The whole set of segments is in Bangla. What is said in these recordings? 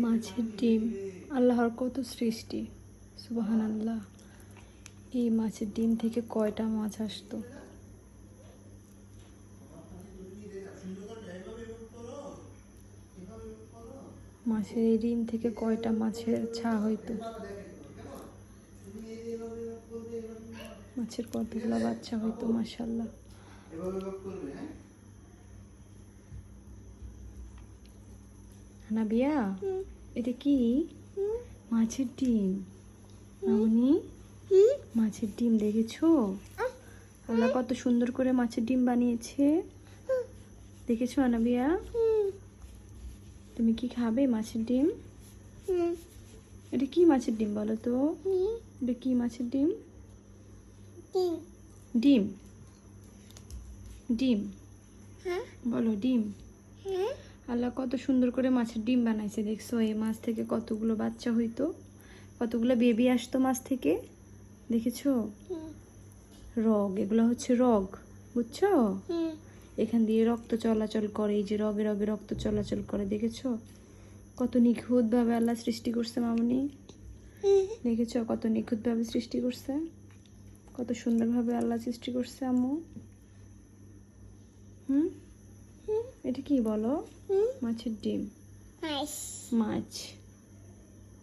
মাছের ডিম, আল্লাহর কত সৃষ্টি, সুবহানাল্লাহ। এই মাছের ডিম থেকে কয়টা মাছ আসতো? মাছের এই ডিম থেকে কয়টা মাছের ছা হইতো? মাছের কতগুলো বাচ্চা হইতো? মাশাআল্লাহ। হানাবিয়া, এটা কি? মাছের ডিম। মামনি, মাছের ডিম দেখেছো? আল্লাহ কত সুন্দর করে মাছের ডিম বানিয়েছে, দেখেছো আনাবিয়া? তুমি কি খাবে মাছের ডিম? এটা কি মাছের ডিম বলো তো? এটা কি মাছের ডিম? ডিম ডিম বলো, ডিম। আল্লাহ কত সুন্দর করে মাছের ডিম বানাইছে, দেখছো? এই মাছ থেকে কতগুলো বাচ্চা হইতো, কতগুলো বেবি আসতো মাছ থেকে, দেখেছো? রগ, এগুলো হচ্ছে রগ, বুঝছো? এখান দিয়ে রক্ত চলাচল করে, এই যে রগে রগে রক্ত চলাচল করে, দেখেছো? কত নিখুঁত ভাবে আল্লাহ সৃষ্টি করছে মামনি, দেখেছো? কত নিখুঁত ভাবে সৃষ্টি করছে, কত সুন্দরভাবে আল্লাহ সৃষ্টি করছে আম্মু। এটা কি বলো? মাছের ডিম। মাছ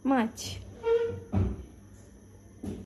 মাছ।